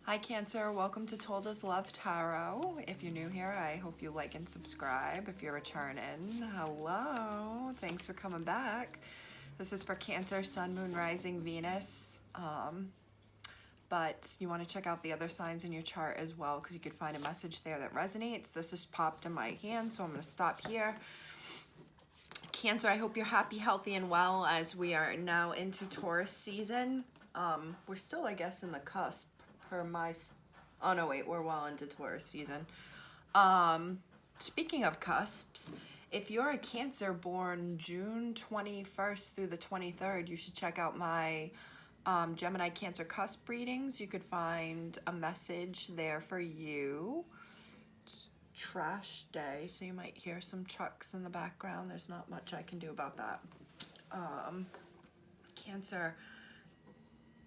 Hi Cancer, welcome to Told Us Love Tarot. If you're new here, I hope you like and subscribe. If you're returning, hello, thanks for coming back. This is for Cancer, Sun, Moon, Rising, Venus. But you want to check out the other signs in your chart as well because you could find a message there that resonates. This just popped in my hand, so I'm going to stop here. Cancer, I hope you're happy, healthy, and well as we are now into Taurus season. We're still, I guess, in the cusp for my... Oh, no, wait, we're well into Taurus season. Speaking of cusps, if you're a Cancer born June 21st through the 23rd, you should check out my Gemini Cancer cusp readings. You could find a message there for you. It's trash day, so you might hear some trucks in the background. There's not much I can do about that. Cancer,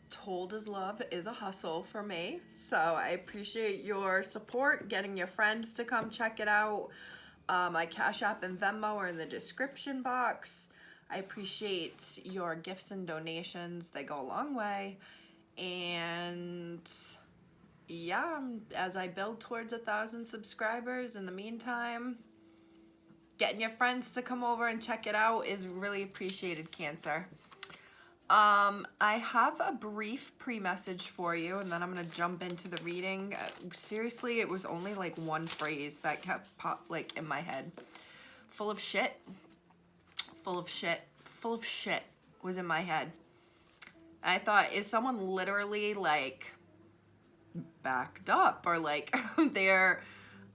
Told As Love is a hustle for me, so I appreciate your support, getting your friends to come check it out. My Cashapp and Venmo are in the description box. I appreciate your gifts and donations. They go a long way. And yeah, as I build towards 1,000 subscribers, in the meantime, getting your friends to come over and check it out is really appreciated, Cancer. I have a brief pre-message for you, and then I'm going to jump into the reading. Seriously, it was only like one phrase that kept in my head. Full of shit. Full of shit. Full of shit was in my head. I thought, is someone literally like backed up or like they're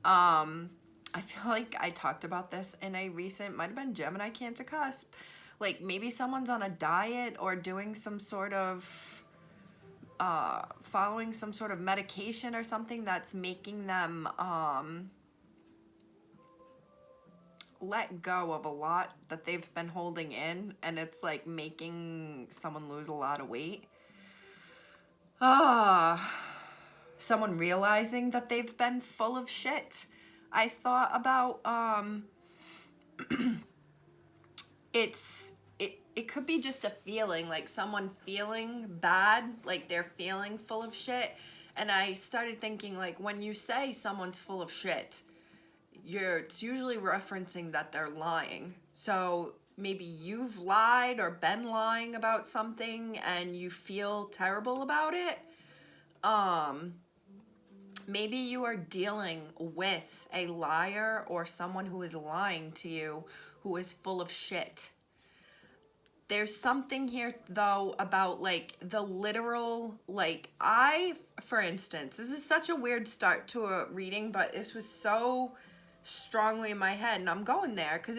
I feel like I talked about this in a recent, might have been Gemini Cancer cusp. Like maybe someone's on a diet or doing some sort of following some sort of medication or something that's making them let go of a lot that they've been holding in, and it's like making someone lose a lot of weight. Someone realizing that they've been full of shit. I thought about it could be just a feeling, like someone feeling bad, like they're feeling full of shit. And I started thinking, like, when you say someone's full of shit, it's usually referencing that they're lying. So maybe you've lied or been lying about something and you feel terrible about it. Maybe you are dealing with a liar or someone who is lying to you who is full of shit. There's something here, though, about, like, the literal, like, for instance, this is such a weird start to a reading, but this was so strongly in my head, and I'm going there, because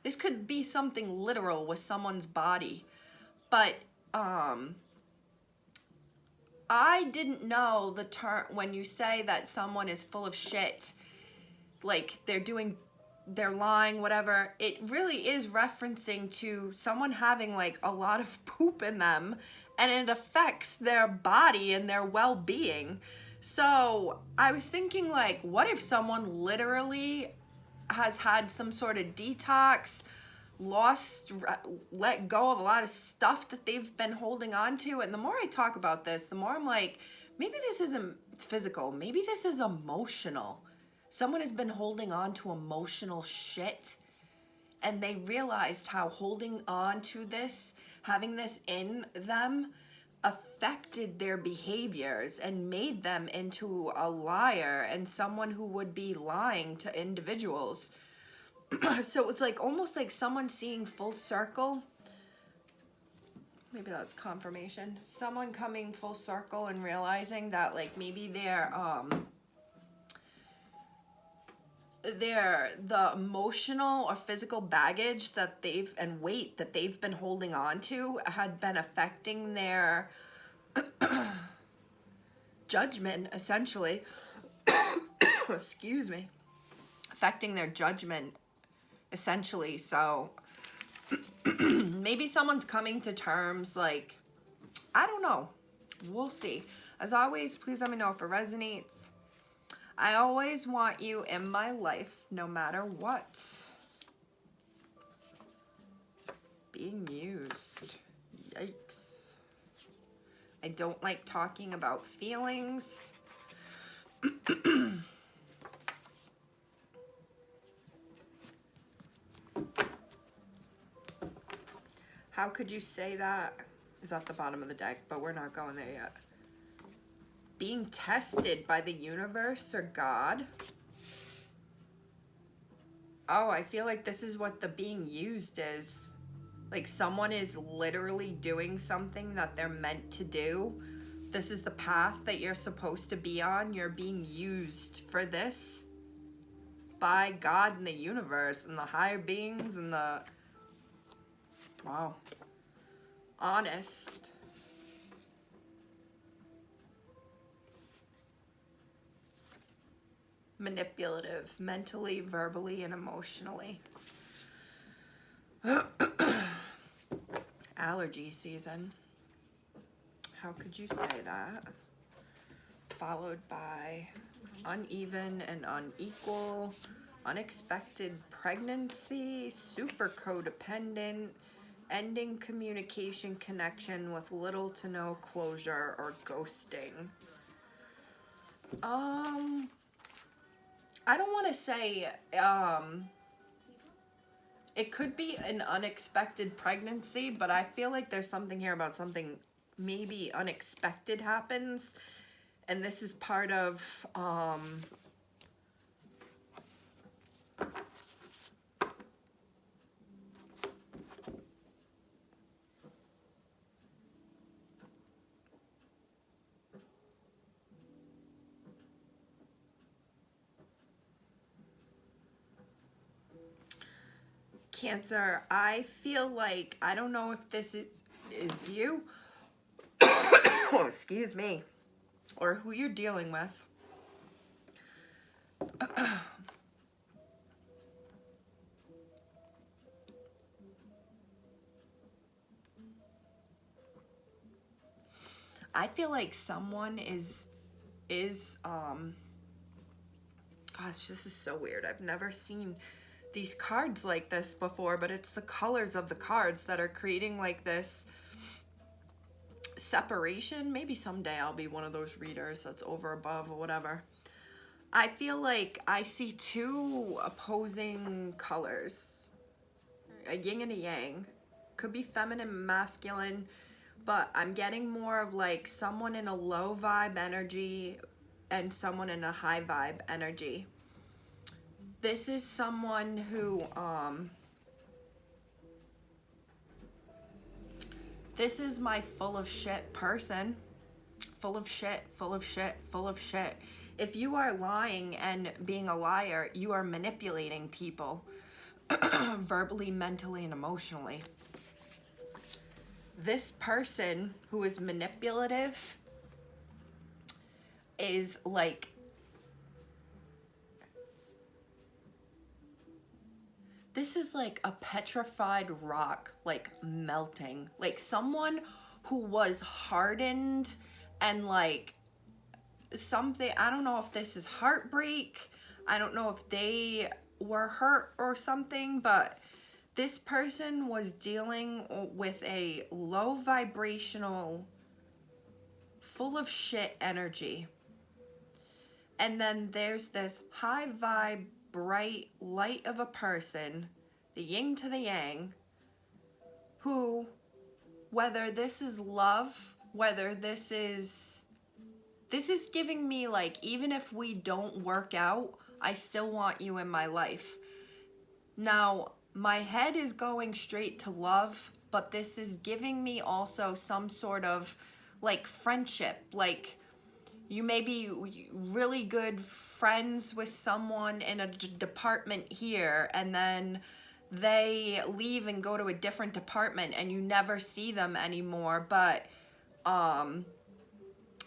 this could be something literal with someone's body, but, I didn't know the term, when you say that someone is full of shit, like, they're lying, whatever, it really is referencing to someone having like a lot of poop in them, and it affects their body and their well-being. So I was thinking, like, what if someone literally has had some sort of detox, let go of a lot of stuff that they've been holding on to? And the more I talk about this, the more I'm like, maybe this isn't physical, maybe this is emotional. Someone has been holding on to emotional shit, and they realized how holding on to this, having this in them, affected their behaviors and made them into a liar and someone who would be lying to individuals. So it was like almost like someone seeing full circle. Maybe that's confirmation. Someone coming full circle and realizing that, like, maybe the emotional or physical baggage that and weight that they've been holding on to had been affecting their judgment, essentially. Excuse me. Affecting their judgment, essentially. So maybe someone's coming to terms, like, I don't know. We'll see. As always, please let me know if it resonates. I always want you in my life, no matter what. Being used. Yikes. I don't like talking about feelings. How could you say that? Is at the bottom of the deck, but we're not going there yet. Being tested by the universe or God. Oh, I feel like this is what the being used is. Like someone is literally doing something that they're meant to do. This is the path that you're supposed to be on. You're being used for this by God and the universe and the higher beings and the... Wow. Honest. Manipulative, mentally, verbally, and emotionally. Allergy season. How could you say that? Followed by uneven and unequal, unexpected pregnancy, super codependent, ending communication connection with little to no closure, or ghosting. I don't want to say, it could be an unexpected pregnancy, but I feel like there's something here about something maybe unexpected happens, and this is part of, Cancer. I feel like, I don't know if this is you, oh, excuse me, or who you're dealing with. I feel like someone is gosh, this is so weird. I've never seen these cards like this before, but it's the colors of the cards that are creating like this separation. Maybe someday I'll be one of those readers that's over, above, or whatever. I feel like I see two opposing colors, a yin and a yang. Could be feminine, masculine, but I'm getting more of like someone in a low vibe energy and someone in a high vibe energy. This is someone who, this is my full of shit person. Full of shit, full of shit, full of shit. If you are lying and being a liar, you are manipulating people verbally, mentally, and emotionally. This person who is manipulative is like, this is like a petrified rock, like melting. Like someone who was hardened and like something, I don't know if this is heartbreak. I don't know if they were hurt or something, but this person was dealing with a low vibrational, full of shit energy. And then there's this high vibe, bright light of a person, the yin to the yang, who, whether this is love, whether this is giving me like, even if we don't work out, I still want you in my life. Now, my head is going straight to love, but this is giving me also some sort of like friendship. Like you may be really good friends with someone in a department here, and then they leave and go to a different department and you never see them anymore, but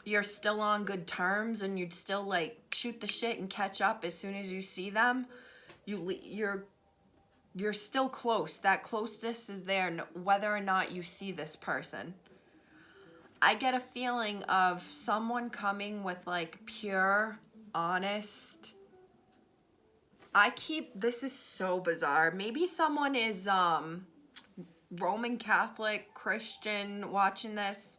you're still on good terms and you'd still like shoot the shit and catch up as soon as you see them. You're still close. That closeness is there whether or not you see this person. I get a feeling of someone coming with like pure, honest. This is so bizarre. Maybe someone is Roman Catholic, Christian watching this.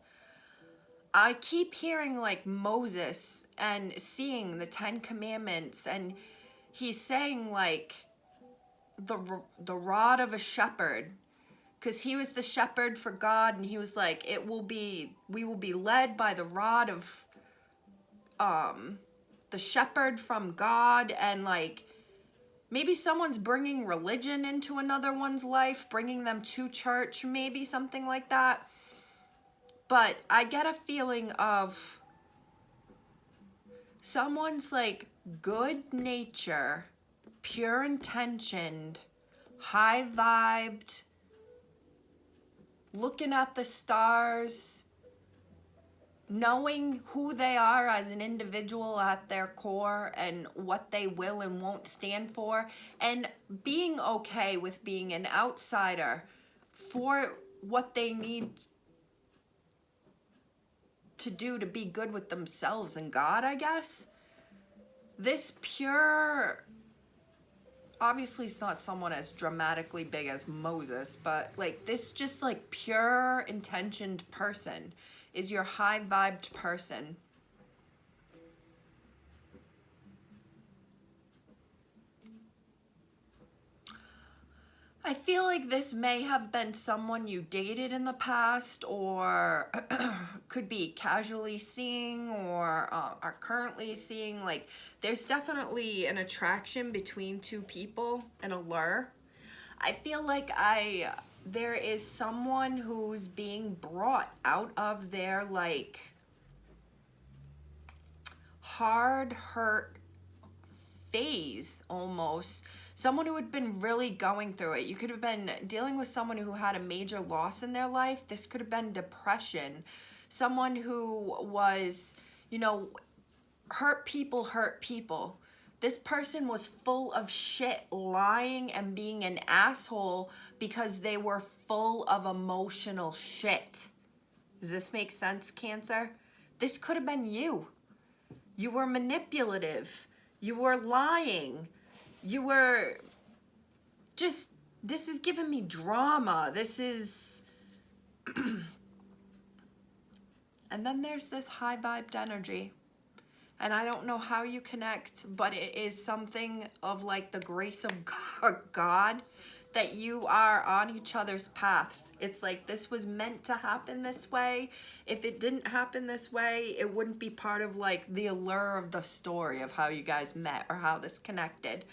I keep hearing like Moses and seeing the 10 commandments, and he's saying like the rod of a shepherd, because he was the shepherd for God, and he was like, we will be led by the rod of the shepherd from God. And like, maybe someone's bringing religion into another one's life, bringing them to church, maybe something like that. But I get a feeling of someone's like good nature, pure intentioned, high vibed, looking at the stars, knowing who they are as an individual at their core and what they will and won't stand for, and being okay with being an outsider for what they need to do to be good with themselves and God, I guess. This pure, obviously it's not someone as dramatically big as Moses, but like this just like pure intentioned person is your high vibed person. I feel like this may have been someone you dated in the past, or could be casually seeing, or are currently seeing. Like, there's definitely an attraction between two people, an allure. I feel like there is someone who's being brought out of their like hard hurt phase almost. Someone who had been really going through it. You could have been dealing with someone who had a major loss in their life. This could have been depression. Someone who was, you know, hurt people hurt people. This person was full of shit, lying and being an asshole because they were full of emotional shit. Does this make sense, Cancer? This could have been you. You were manipulative. You were lying. You were just, this is giving me drama. This is, and then there's this high vibed energy. And I don't know how you connect, but it is something of like the grace of God that you are on each other's paths. It's like this was meant to happen this way. If it didn't happen this way, it wouldn't be part of like the allure of the story of how you guys met or how this connected.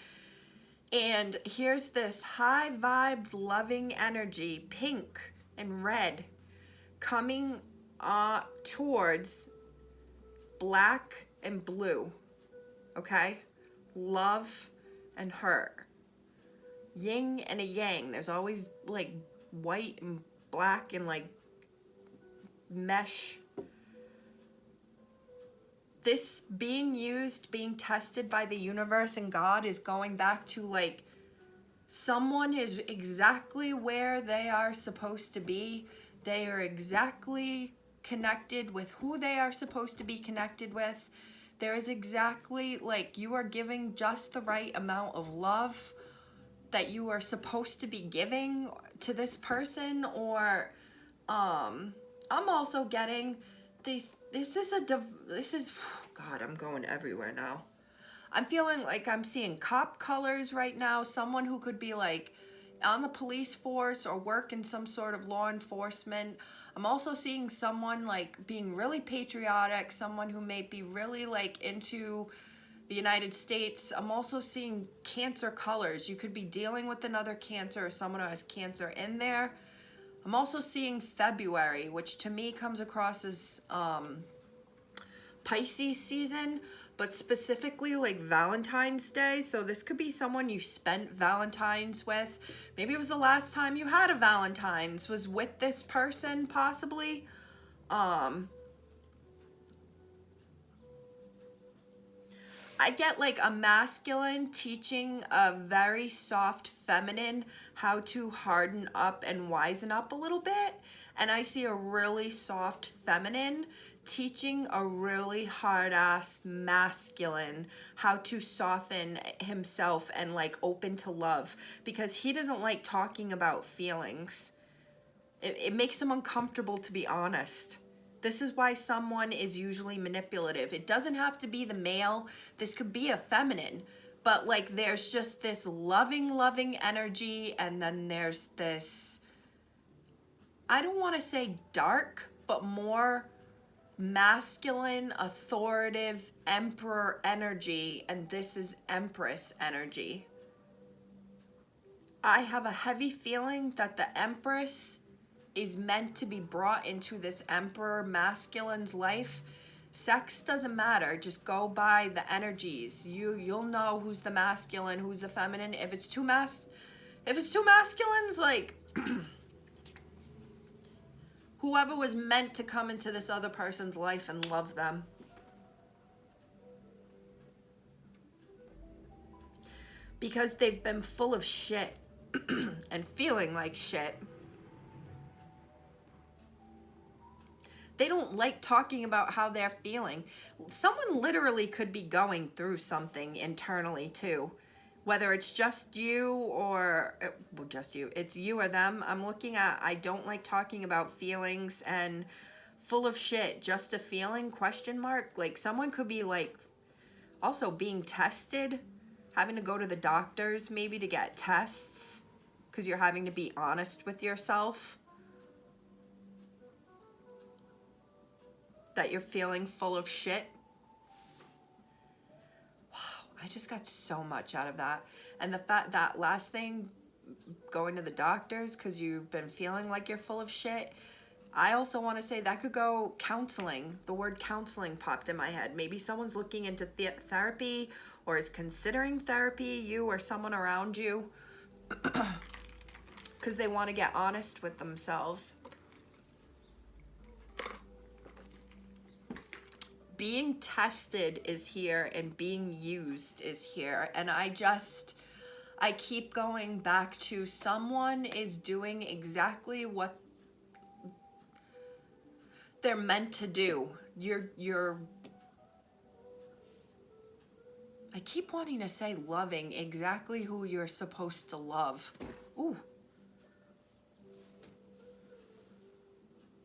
And here's this high vibed, loving energy, pink and red, coming towards black and blue. Okay? Love and hurt. Yin and a yang. There's always like white and black and like mesh. This being used, being tested by the universe and God is going back to like someone is exactly where they are supposed to be. They are exactly connected with who they are supposed to be connected with. There is exactly like you are giving just the right amount of love that you are supposed to be giving to this person. Or I'm also getting this is God, I'm going everywhere now. I'm feeling like I'm seeing cop colors right now. Someone who could be like on the police force or work in some sort of law enforcement. I'm also seeing someone like being really patriotic, someone who may be really like into the United States. I'm also seeing Cancer colors. You could be dealing with another Cancer or someone who has Cancer in there. I'm also seeing February, which to me comes across as Pisces season, but specifically like Valentine's Day. So this could be someone you spent Valentine's with. Maybe it was the last time you had a Valentine's was with this person, possibly. I get like a masculine teaching a very soft feminine how to harden up and wisen up a little bit. And I see a really soft feminine teaching a really hard ass masculine how to soften himself and like open to love, because he doesn't like talking about feelings. It makes him uncomfortable, to be honest. This is why someone is usually manipulative. It doesn't have to be the male. This could be a feminine. But like there's just this loving energy, and then there's this, I don't want to say dark, but more masculine, authoritative emperor energy, and this is empress energy. I have a heavy feeling that the empress is meant to be brought into this emperor masculine's life. Sex doesn't matter. Just go by the energies. You'll know who's the masculine, who's the feminine. If it's two masculines, like whoever was meant to come into this other person's life and love them. Because they've been full of shit and feeling like shit. They don't like talking about how they're feeling. Someone literally could be going through something internally too. Whether it's just you or, well, just you, it's you or them. I'm looking at, I don't like talking about feelings and full of shit, just a feeling, question mark. Like someone could be like also being tested, having to go to the doctors maybe to get tests because you're having to be honest with yourself. That you're feeling full of shit. Wow, I just got so much out of that. And the fact that last thing, going to the doctors because you've been feeling like you're full of shit. I also want to say that could go counseling. The word counseling popped in my head. Maybe someone's looking into therapy or is considering therapy, you or someone around you, because they want to get honest with themselves. Being tested is here and being used is here. And I keep going back to someone is doing exactly what they're meant to do. I keep wanting to say loving exactly who you're supposed to love. Ooh.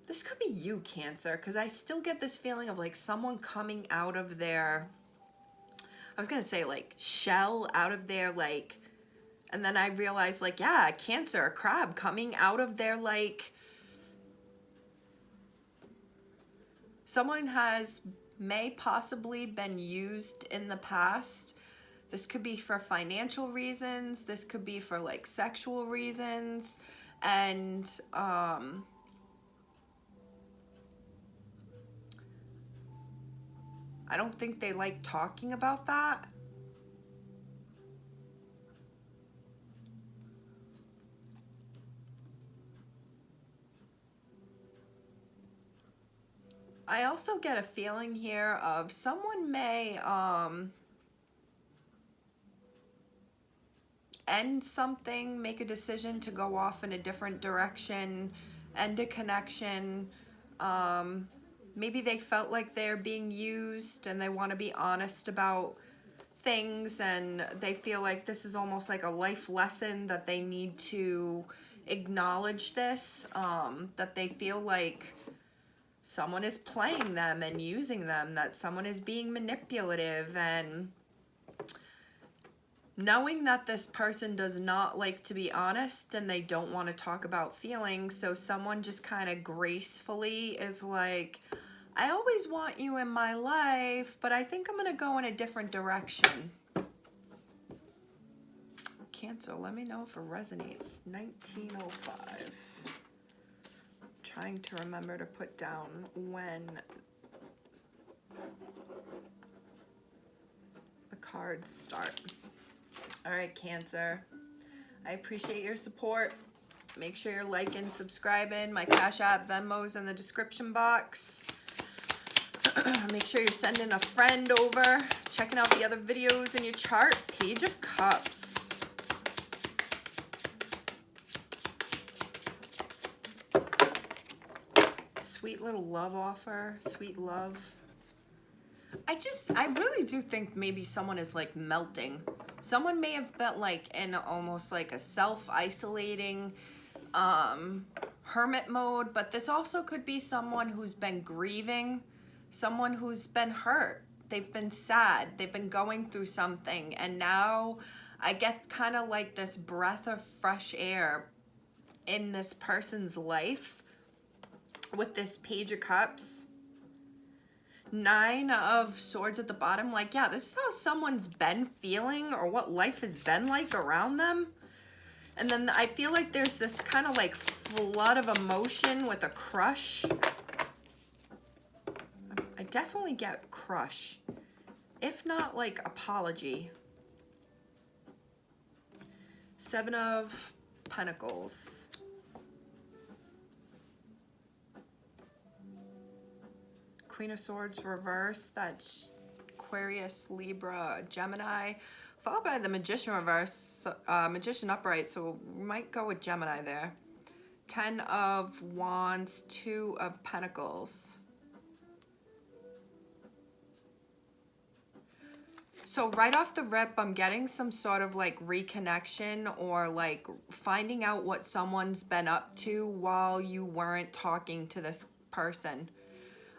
This could be you, Cancer, because I still get this feeling of like someone coming out of their, I was going to say like shell, out of their like, and then I realized like, yeah, Cancer, a crab coming out of their like, someone may possibly been used in the past. This could be for financial reasons. This could be for like sexual reasons. And, I don't think they like talking about that. I also get a feeling here of someone may end something, make a decision to go off in a different direction, end a connection. Maybe they felt like they're being used and they want to be honest about things, and they feel like this is almost like a life lesson that they need to acknowledge this, that they feel like someone is playing them and using them, that someone is being manipulative, and knowing that this person does not like to be honest and they don't want to talk about feelings, so someone just kind of gracefully is like, I always want you in my life, but I think I'm going to go in a different direction. Cancer, let me know if it resonates. 1905. Trying to remember to put down when the cards start. All right, Cancer. I appreciate your support. Make sure you're liking, subscribing. My Cashapp, Venmo's in the description box. Make sure you're sending a friend over, checking out the other videos in your chart. Page of Cups. Sweet little love offer, sweet love. I really do think maybe someone is like melting. Someone may have been like in almost like a self-isolating, hermit mode, but this also could be someone who's been grieving, someone who's been hurt. They've been sad, they've been going through something, and now I get kind of like this breath of fresh air in this person's life with this Page of Cups. 9 of Swords at the bottom. Like, yeah, this is how someone's been feeling or what life has been like around them. And then I feel like there's this kind of like flood of emotion with a crush. I definitely get crush, if not like apology. 7 of Pentacles. Queen of Swords reverse. That's Aquarius, Libra, Gemini. Followed by the Magician reverse, Magician upright, so we might go with Gemini there. 10 of Wands, 2 of Pentacles. So right off the rip, I'm getting some sort of like reconnection or like finding out what someone's been up to while you weren't talking to this person.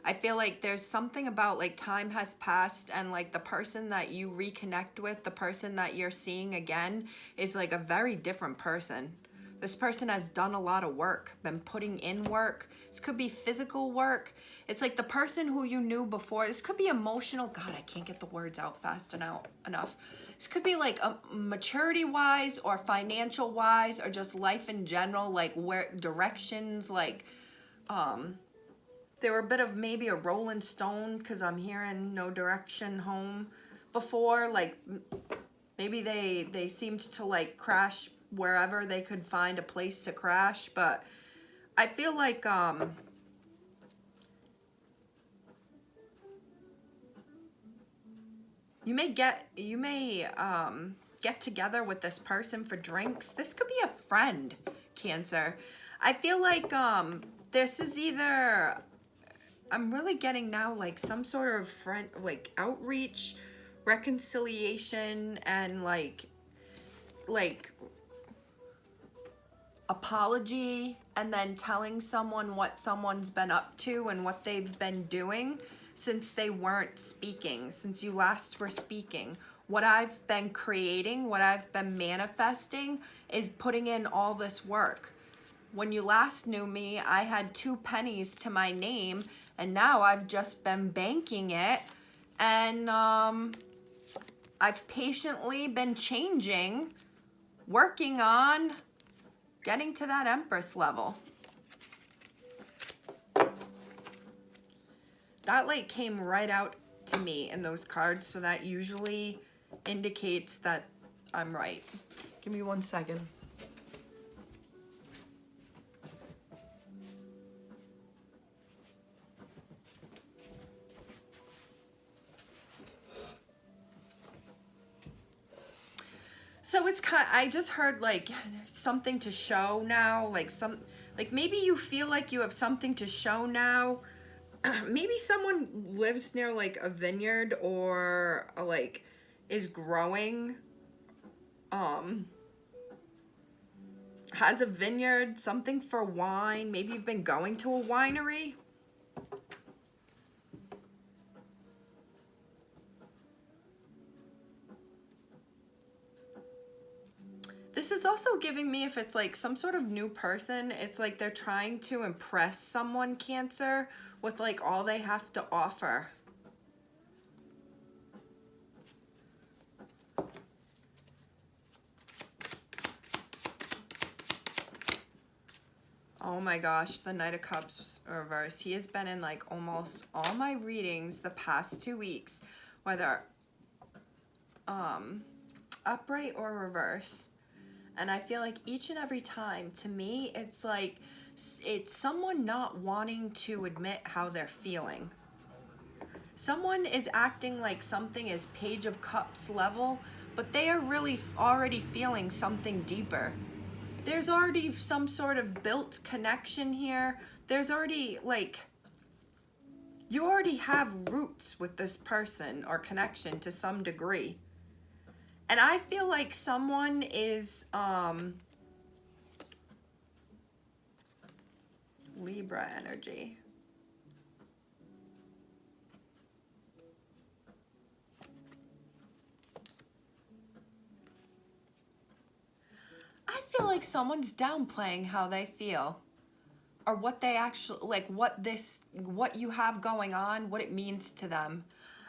I feel like there's something about like time has passed and like the person that you reconnect with, the person that you're seeing again is like a very different person. This person has done a lot of work, been putting in work. This could be physical work. It's like the person who you knew before. This could be emotional. God, I can't get the words out fast enough. This could be like a maturity-wise or financial-wise or just life in general, like where directions, like they were a bit of maybe a Rolling Stone because I'm hearing no direction home before. Like maybe they seemed to like crash wherever they could find a place to crash. But I feel like you may get together with this person for drinks. This could be a friend, Cancer. I feel like this is either, I'm really getting now like some sort of friend, like outreach, reconciliation, and like apology, and then telling someone what someone's been up to and what they've been doing since they weren't speaking, since you last were speaking. What I've been creating, what I've been manifesting is putting in all this work. When you last knew me, I had 2 pennies to my name, and now I've just been banking it, and I've patiently been changing, working on getting to that Empress level. That like came right out to me in those cards, so that usually indicates that I'm right. Give me 1 second. So it's kind of, I just heard like something to show now, like maybe you feel like you have something to show now. Maybe someone lives near like a vineyard or like is growing, has a vineyard, something for wine. Maybe you've been going to a winery. This is also giving me, if it's like some sort of new person, it's like they're trying to impress someone, Cancer, with like all they have to offer. Oh my gosh, the Knight of Cups reverse. He has been in like almost all my readings the past 2 weeks, whether upright or reverse. And I feel like each and every time, to me, it's like, it's someone not wanting to admit how they're feeling. Someone is acting like something is Page of Cups level, but they are really already feeling something deeper. There's already some sort of built connection here. There's already like, you already have roots with this person or connection to some degree. And I feel like someone is Libra energy. I feel like someone's downplaying how they feel, or what they actually, like what you have going on, what it means to them.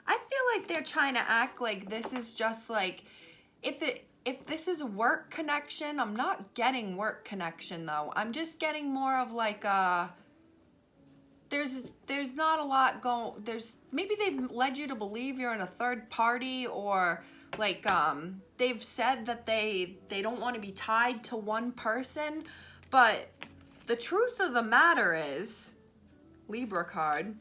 I feel like they're trying to act like this is just like, if this is a work connection, I'm not getting work connection though. I'm just getting more of like there's not a lot going, maybe they've led you to believe you're in a third party, or like they've said that they don't want to be tied to one person, but the truth of the matter is, Libra card,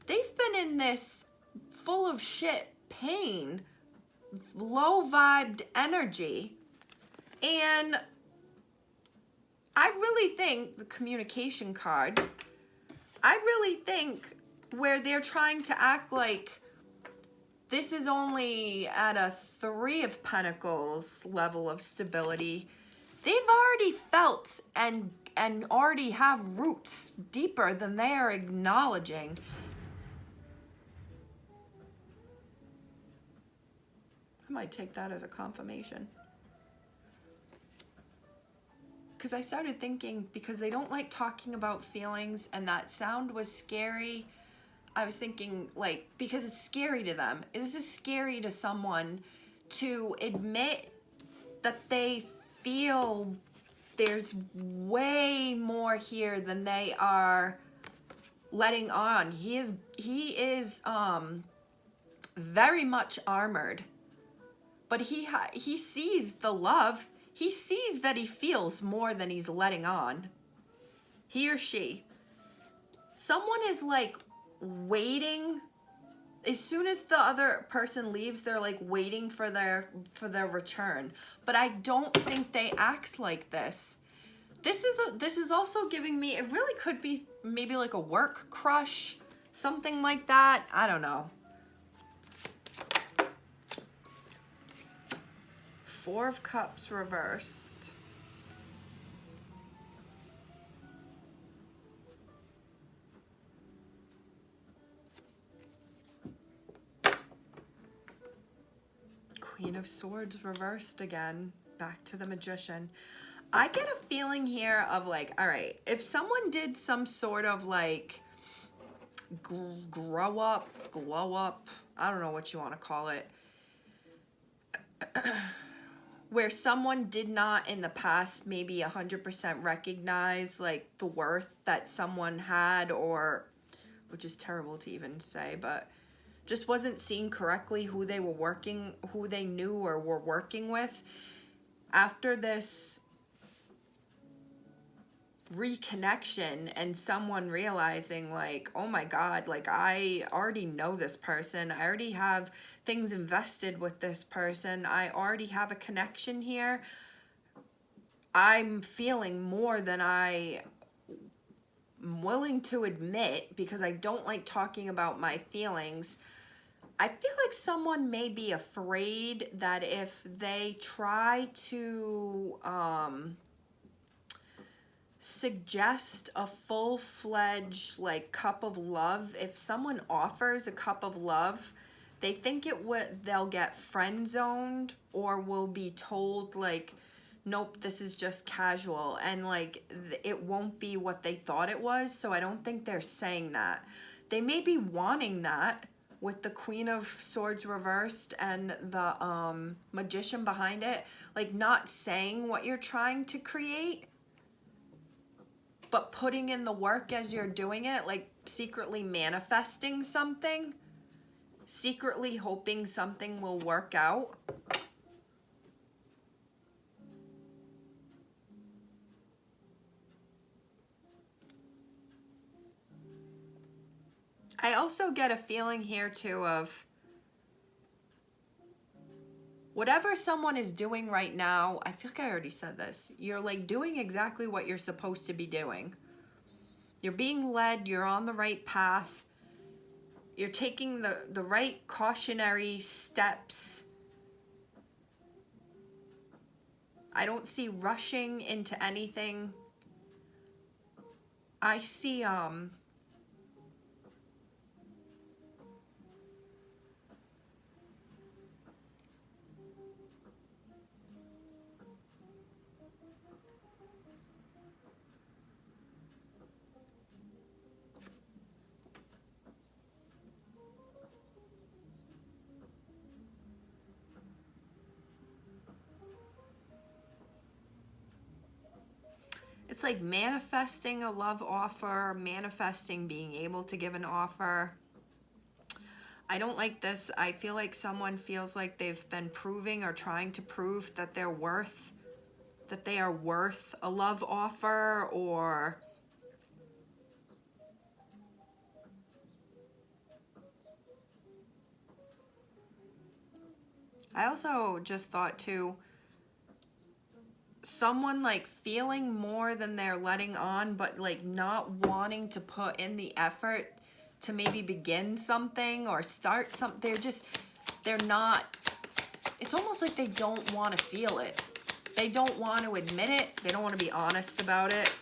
they've been in this full of shit pain, low vibed energy, and I really think the communication card, I really think where they're trying to act like this is only at a 3 of Pentacles level of stability, they've already felt and already have roots deeper than they are acknowledging. I might take that as a confirmation. Because I started thinking, because they don't like talking about feelings, and that sound was scary, I was thinking, like, because it's scary to them. This is scary to someone to admit that they feel there's way more here than they are letting on. He is very much armored, but he sees the love. He sees that he feels more than he's letting on. He or she. Someone is like waiting. As soon as the other person leaves, they're like waiting for their return. But I don't think they act like this. This is also giving me, it really could be maybe like a work crush, something like that. I don't know. 4 of Cups reversed. Queen of Swords reversed again. Back to the Magician. I get a feeling here of like, all right, if someone did some sort of like grow up, glow up, I don't know what you want to call it, where someone did not in the past maybe 100% recognize like the worth that someone had, or, which is terrible to even say, but just wasn't seeing correctly who they knew or were working with. After this reconnection and someone realizing like, oh my God, like I already know this person, I already have things invested with this person, I already have a connection here, I'm feeling more than I'm willing to admit, because I don't like talking about my feelings. I feel like someone may be afraid that if they try to suggest a full-fledged like cup of love, if someone offers a cup of love, they think they'll get friend zoned, or will be told like, nope, this is just casual, and like it won't be what they thought it was. So I don't think they're saying that. They may be wanting that with the Queen of Swords reversed and the Magician behind it, like not saying what you're trying to create, but putting in the work as you're doing it, like secretly manifesting something, secretly hoping something will work out. I also get a feeling here too of whatever someone is doing right now, I feel like I already said this, you're like doing exactly what you're supposed to be doing. You're being led, you're on the right path, you're taking the right cautionary steps. I don't see rushing into anything. I see, it's like manifesting a love offer, manifesting being able to give an offer. I don't like this. I feel like someone feels like they've been proving or trying to prove that they are worth a love offer, or I also just thought too, someone like feeling more than they're letting on, but like not wanting to put in the effort to maybe begin something or start something. They're not, it's almost like they don't want to feel it. They don't want to admit it. They don't want to be honest about it.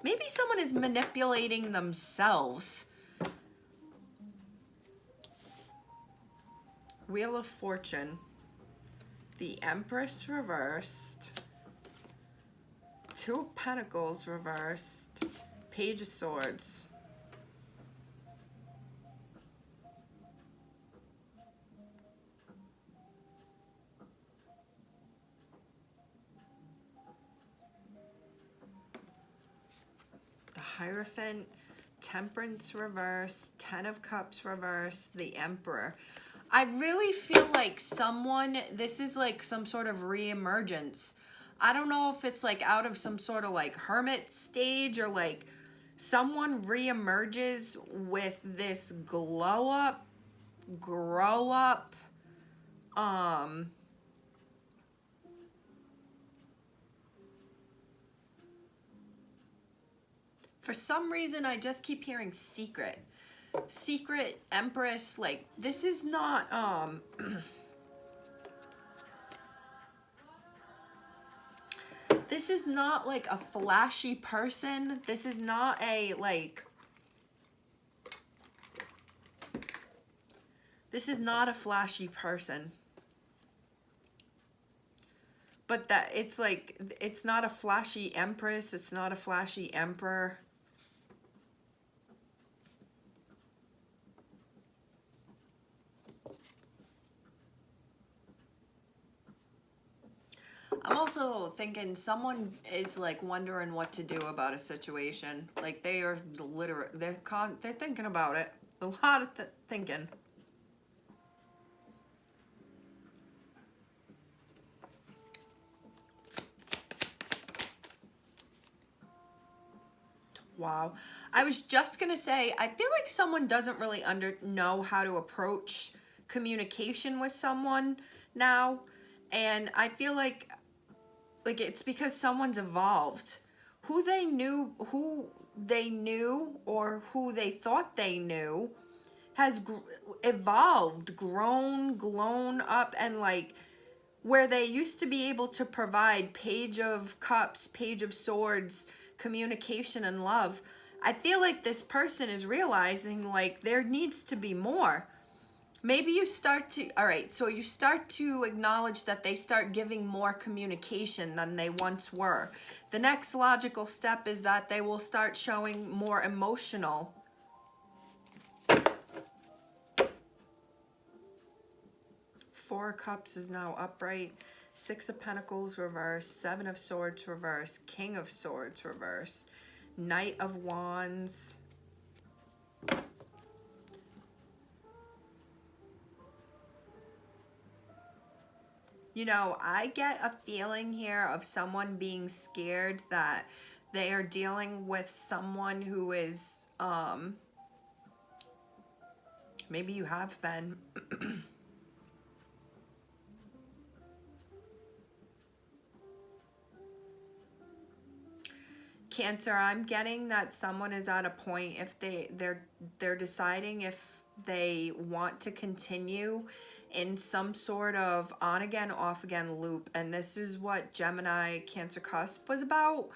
Maybe someone is manipulating themselves. Wheel of Fortune. The Empress reversed. Two of Pentacles reversed. Page of Swords. The Hierophant. Temperance reversed. Ten of Cups reversed. The Emperor. I really feel like this is like some sort of reemergence. I don't know if it's like out of some sort of like hermit stage, or like someone reemerges with this glow up, grow up, for some reason I just keep hearing secret. Secret Empress, like this is not this is not like a flashy person. This is not a like, this is not a flashy person. But that it's like, it's not a flashy Empress, it's not a flashy Emperor. I'm also thinking someone is like wondering what to do about a situation. Like they are they're thinking about it. A lot of thinking. Wow. I was just gonna say, I feel like someone doesn't really know how to approach communication with someone now. And I feel like it's because someone's evolved. Who they knew or who they thought they knew has evolved, grown up, and like where they used to be able to provide Page of Cups, Page of Swords, communication and love. I feel like this person is realizing like there needs to be more. Maybe you start to, all right, so you start to acknowledge that they start giving more communication than they once were. The next logical step is that they will start showing more emotional. Four of Cups is now upright. Six of Pentacles reverse. Seven of Swords reverse. King of Swords reverse. Knight of Wands. You know, I get a feeling here of someone being scared that they are dealing with someone who is, maybe you have been. Cancer, I'm getting that someone is at a point, if they're deciding if they want to continue in some sort of on again, off again loop. And this is what Gemini Cancer cusp was about.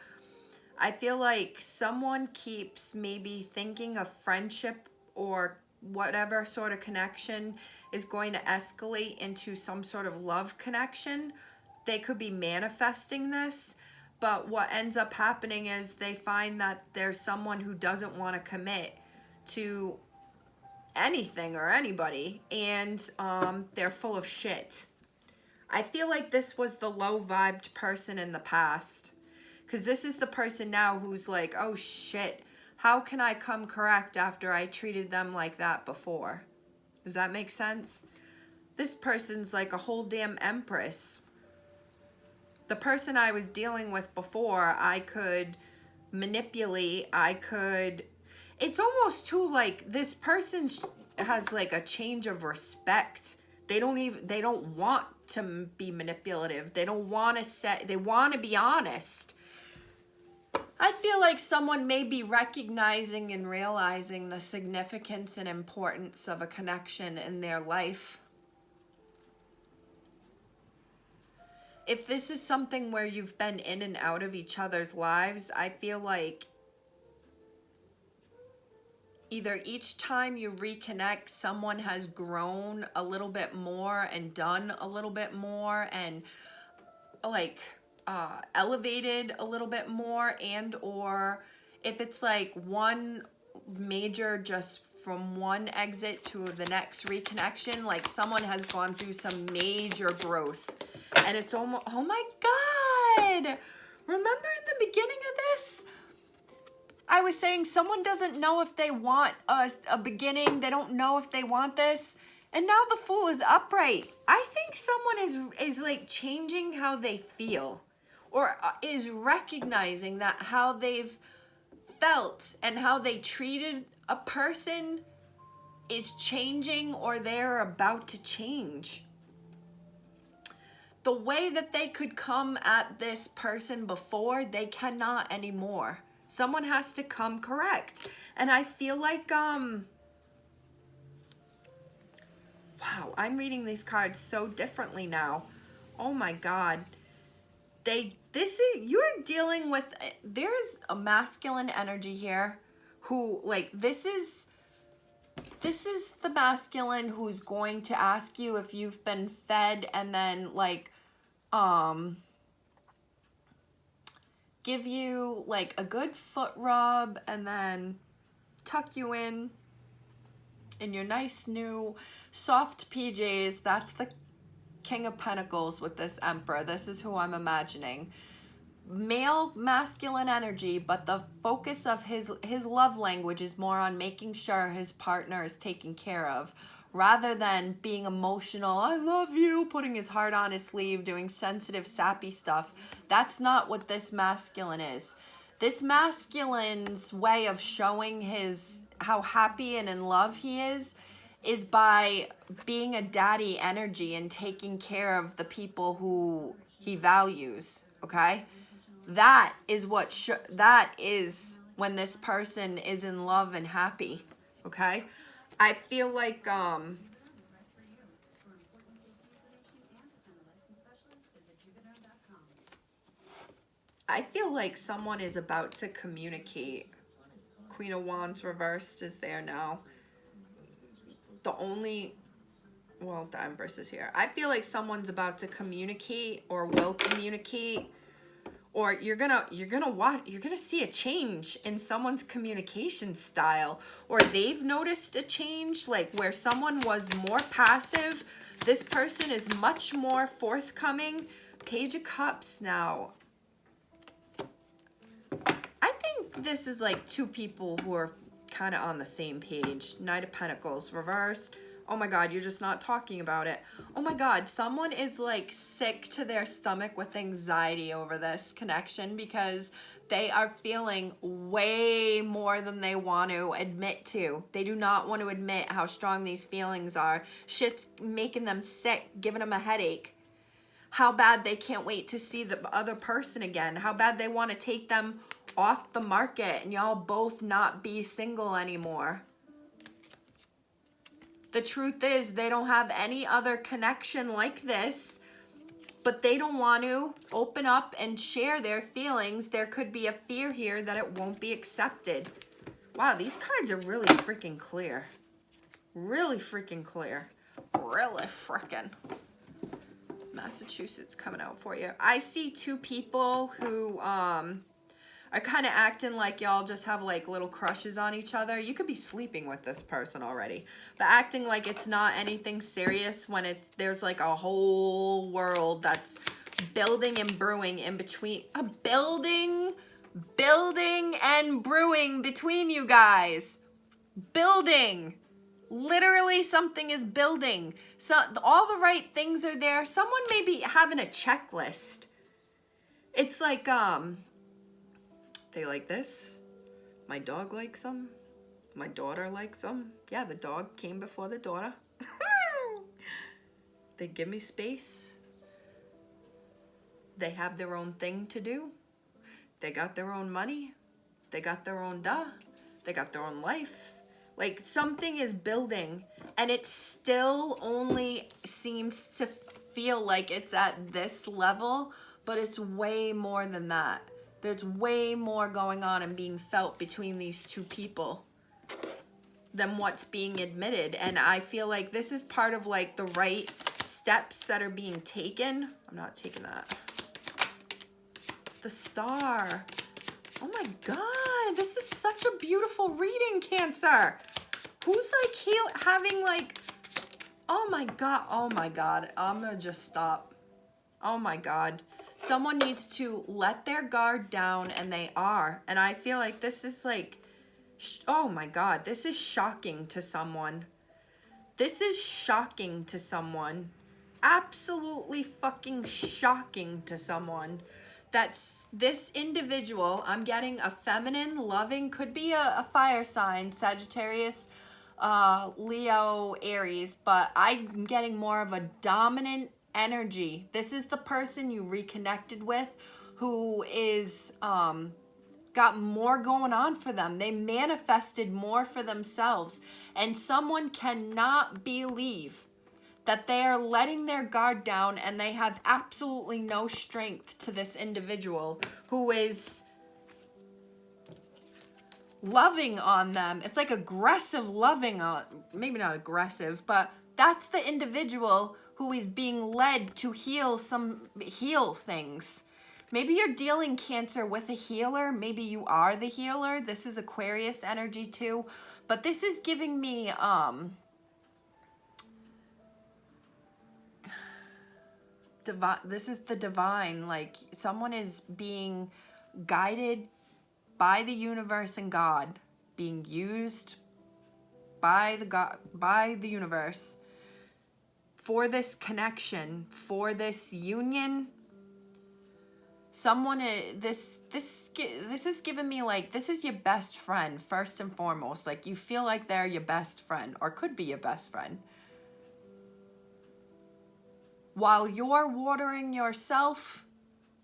I feel like someone keeps maybe thinking a friendship or whatever sort of connection is going to escalate into some sort of love connection. They could be manifesting this, but what ends up happening is they find that there's someone who doesn't want to commit to anything or anybody, and they're full of shit. I feel like this was the low-vibed person in the past. Because this is the person now who's like, oh shit, how can I come correct after I treated them like that before? Does that make sense? This person's like a whole damn empress. The person I was dealing with before, I could manipulate, it's almost too like this person has like a change of respect. They don't want to be manipulative. They don't want to they want to be honest. I feel like someone may be recognizing and realizing the significance and importance of a connection in their life. If this is something where you've been in and out of each other's lives, I feel like either each time you reconnect, someone has grown a little bit more and done a little bit more and like elevated a little bit more, and or if it's like one major just from one exit to the next reconnection, like someone has gone through some major growth and it's almost, oh my God, remember in the beginning of this I was saying someone doesn't know if they want a beginning, they don't know if they want this. And now the Fool is upright. I think someone is like changing how they feel, or is recognizing that how they've felt and how they treated a person is changing, or they're about to change. The way that they could come at this person before, they cannot anymore. Someone has to come correct. And I feel like, wow, I'm reading these cards so differently now. Oh my God. You're dealing with, there's a masculine energy here who, like, this is the masculine who's going to ask you if you've been fed and then, like, give you, like, a good foot rub and then tuck you in your nice new soft PJs. That's the King of Pentacles with this Emperor. This is who I'm imagining. Male masculine energy, but the focus of his love language is more on making sure his partner is taken care of, rather than being emotional, I love you, putting his heart on his sleeve, doing sensitive, sappy stuff. That's not what this masculine is. This masculine's way of showing how happy and in love he is by being a daddy energy and taking care of the people who he values, okay? That is that is when this person is in love and happy, okay? I feel like someone is about to communicate. Queen of Wands reversed is there now. The Empress is here. I feel like someone's about to communicate or will communicate, or you're gonna see a change in someone's communication style, or they've noticed a change, like where someone was more passive, this person is much more forthcoming. Page of Cups now. I think this is like two people who are kind of on the same page. Knight of Pentacles reversed. Oh my God, you're just not talking about it. Oh my God, someone is like sick to their stomach with anxiety over this connection because they are feeling way more than they want to admit to. They do not want to admit how strong these feelings are. Shit's making them sick, giving them a headache. How bad they can't wait to see the other person again. How bad they want to take them off the market and y'all both not be single anymore. The truth is they don't have any other connection like this. but they don't want to open up and share their feelings. There could be a fear here that it won't be accepted. Wow, these cards are really freaking clear. Really freaking clear. Really freaking. Massachusetts coming out for you. I see two people who are kind of acting like y'all just have like little crushes on each other. You could be sleeping with this person already, but acting like it's not anything serious when there's like a whole world that's building and brewing in between. A building and brewing between you guys. Building. Literally something is building. So all the right things are there. Someone may be having a checklist. It's like, they like this. My dog likes them. My daughter likes them. Yeah, the dog came before the daughter. They give me space. They have their own thing to do. They got their own money. They got their own They got their own life. Like something is building, and it still only seems to feel like it's at this level, but it's way more than that. There's way more going on and being felt between these two people than what's being admitted. And I feel like this is part of like the right steps that are being taken. I'm not taking that. The Star. Oh my God, this is such a beautiful reading, Cancer. Who's like having like, oh my God, I'm gonna just stop. Oh my God. Someone needs to let their guard down, and they are. And I feel like this is like, oh my God, this is shocking to someone. This is shocking to someone. Absolutely fucking shocking to someone. That's this individual. I'm getting a feminine, loving, could be a fire sign, Sagittarius, Leo, Aries, but I'm getting more of a dominant energy. This is the person you reconnected with who is got more going on for them. They manifested more for themselves, and someone cannot believe that they are letting their guard down, and they have absolutely no strength to this individual who is loving on them. It's like aggressive loving on, maybe not aggressive, but that's the individual who is being led to heal things. Maybe you're dealing, Cancer, with a healer. Maybe you are the healer. This is Aquarius energy too, but this is giving me this is the divine. Like someone is being guided by the universe and God, being used by the universe for this connection, for this union. Someone this is giving me like, this is your best friend first and foremost. Like you feel like they're your best friend, or could be your best friend. While you're watering yourself,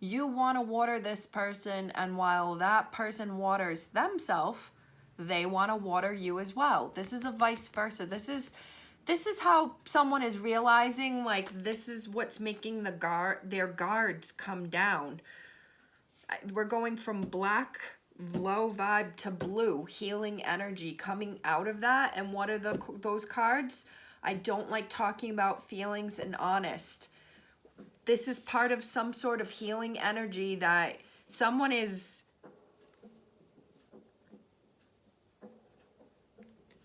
you want to water this person, and while that person waters themselves, they want to water you as well. This is a vice versa. This is how someone is realizing, like, this is what's making their guards come down. We're going from black, low vibe, to blue, healing energy coming out of that. And what are those cards? I don't like talking about feelings and honest. This is part of some sort of healing energy that someone is...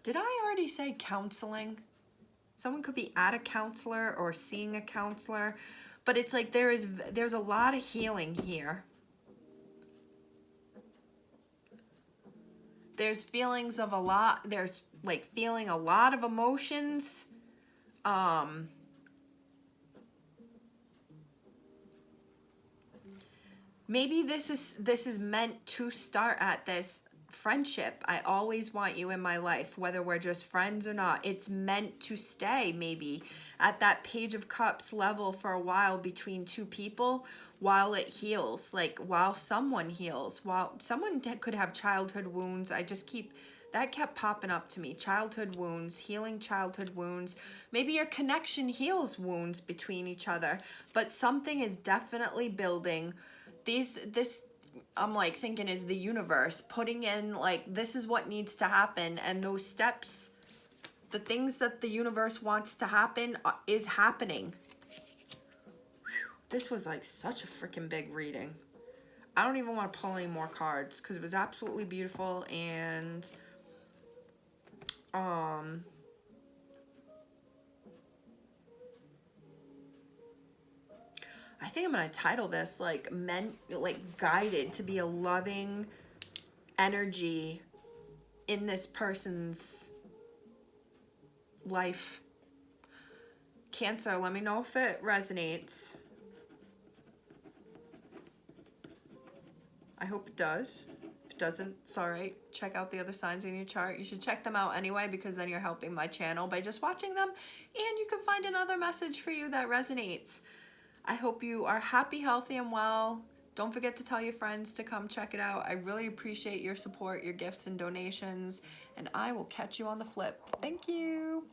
Did I already say counseling? Someone could be at a counselor or seeing a counselor, but it's like there's a lot of healing here. There's feelings of a lot, there's like feeling a lot of emotions. Maybe this is meant to start at this friendship. I always want you in my life, whether we're just friends or not. It's meant to stay maybe at that Page of Cups level for a while between two people while it heals, like while someone heals, while someone could have childhood wounds. I just keep That kept popping up to me. Childhood wounds, healing childhood wounds. Maybe your connection heals wounds between each other, but something is definitely building. This I'm like thinking is the universe putting in like, this is what needs to happen, and those steps, the things that the universe wants to happen is happening. This was like such a freaking big reading. I don't even want to pull any more cards because it was absolutely beautiful. And I think I'm gonna title this like guided to be a loving energy in this person's life. Cancer, let me know if it resonates. I hope it does. If it doesn't, it's all right. Check out the other signs in your chart. You should check them out anyway, because then you're helping my channel by just watching them, and you can find another message for you that resonates. I hope you are happy, healthy, and well. Don't forget to tell your friends to come check it out. I really appreciate your support, your gifts and donations, and I will catch you on the flip. Thank you.